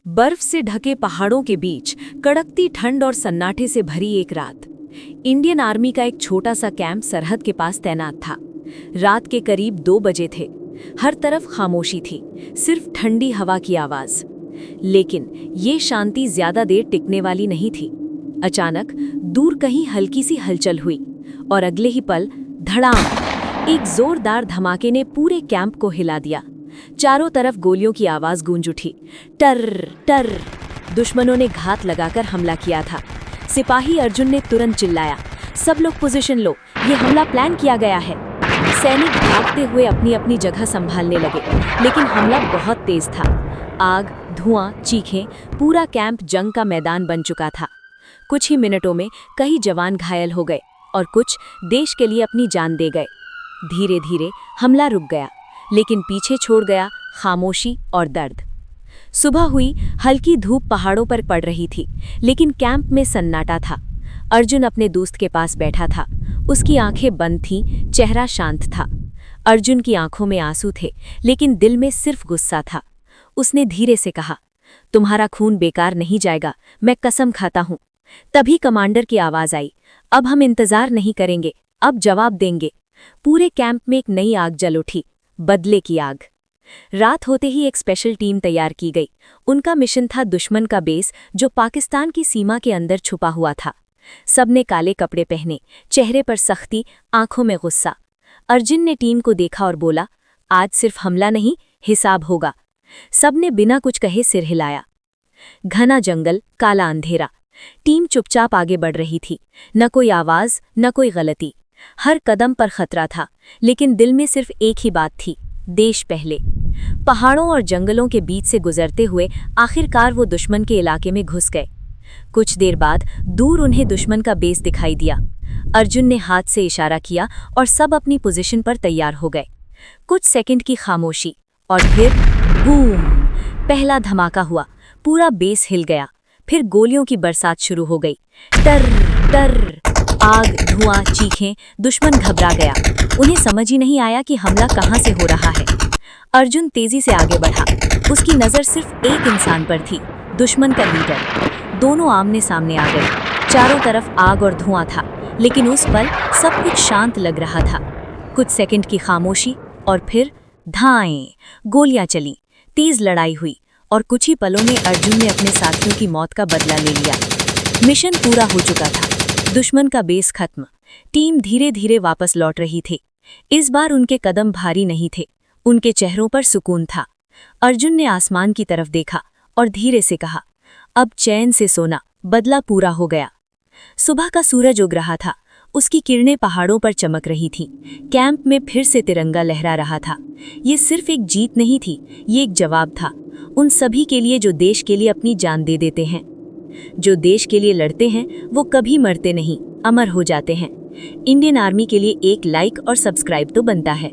बर्फ से ढके पहाड़ों के बीच कड़कती ठंड और सन्नाटे से भरी एक रात। इंडियन आर्मी का एक छोटा सा कैंप सरहद के पास तैनात था। रात के करीब 2 बजे थे। हर तरफ खामोशी थी, सिर्फ ठंडी हवा की आवाज। लेकिन ये शांति ज्यादा देर टिकने वाली नहीं थी। अचानक दूर कहीं हल्की सी हलचल हुई और अगले ही पल धड़ाम, एक जोरदार धमाके ने पूरे कैंप को हिला दिया। चारों तरफ गोलियों की आवाज गूंज उठी। टर टर। दुश्मनों ने घात लगाकर हमला किया था। सिपाही अर्जुन ने तुरंत चिल्लाया, सब लोग पोजीशन लो, ये हमला प्लान किया गया है। सैनिक भागते हुए अपनी अपनी जगह संभालने लगे, लेकिन हमला बहुत तेज था। आग, धुआं, चीखें, पूरा कैंप जंग का मैदान बन चुका था। कुछ ही मिनटों में कई जवान घायल हो गए और कुछ देश के लिए अपनी जान दे गए। धीरे धीरे हमला रुक गया, लेकिन पीछे छोड़ गया खामोशी और दर्द। सुबह हुई, हल्की धूप पहाड़ों पर पड़ रही थी, लेकिन कैंप में सन्नाटा था। अर्जुन अपने दोस्त के पास बैठा था। उसकी आंखें बंद थीं, चेहरा शांत था। अर्जुन की आंखों में आंसू थे, लेकिन दिल में सिर्फ गुस्सा था। उसने धीरे से कहा, तुम्हारा खून बेकार नहीं जाएगा, मैं कसम खाता हूं। तभी कमांडर की आवाज आई, अब हम इंतजार नहीं करेंगे, अब जवाब देंगे। पूरे कैंप में एक नई आग जल उठी, बदले की आग। रात होते ही एक स्पेशल टीम तैयार की गई। उनका मिशन था दुश्मन का बेस, जो पाकिस्तान की सीमा के अंदर छुपा हुआ था। सबने काले कपड़े पहने, चेहरे पर सख्ती, आंखों में गुस्सा। अर्जुन ने टीम को देखा और बोला, आज सिर्फ हमला नहीं, हिसाब होगा। सबने बिना कुछ कहे सिर हिलाया। घना जंगल, काला अंधेरा। टीम चुपचाप आगे बढ़ रही थी, न कोई आवाज, न कोई गलती। हर कदम पर खतरा था, लेकिन दिल में सिर्फ एक ही बात थी, देश पहले। पहाड़ों और जंगलों के बीच से गुजरते हुए आखिरकार वो दुश्मन के इलाके में घुस गए। कुछ देर बाद दूर उन्हें दुश्मन का बेस दिखाई दिया। अर्जुन ने हाथ से इशारा किया और सब अपनी पोजीशन पर तैयार हो गए। कुछ सेकंड की खामोशी और फिर बूम, पहला धमाका हुआ। पूरा बेस हिल गया। फिर गोलियों की बरसात शुरू हो गई। टर टर, आग, धुआं, चीखें। दुश्मन घबरा गया। उन्हें समझ ही नहीं आया कि हमला कहां से हो रहा है। अर्जुन तेजी से आगे बढ़ा। उसकी नजर सिर्फ एक इंसान पर थी, दुश्मन का लीडर। दोनों आमने सामने आ गए। चारों तरफ आग और धुआं था, लेकिन उस पल सब कुछ शांत लग रहा था। कुछ सेकंड की खामोशी और फिर धाएं, गोलियां चली, तेज लड़ाई हुई और कुछ ही पलों में अर्जुन ने अपने साथियों की मौत का बदला ले लिया। मिशन पूरा हो चुका था। दुश्मन का बेस खत्म। टीम धीरे धीरे वापस लौट रही थी। इस बार उनके कदम भारी नहीं थे, उनके चेहरों पर सुकून था। अर्जुन ने आसमान की तरफ देखा और धीरे से कहा, अब चैन से सोना, बदला पूरा हो गया। सुबह का सूरज उग रहा था। उसकी किरणें पहाड़ों पर चमक रही थीं। कैंप में फिर से तिरंगा लहरा रहा था। ये सिर्फ एक जीत नहीं थी, ये एक जवाब था उन सभी के लिए जो देश के लिए अपनी जान दे देते हैं। जो देश के लिए लड़ते हैं वो कभी मरते नहीं, अमर हो जाते हैं। इंडियन आर्मी के लिए एक लाइक और सब्सक्राइब तो बनता है।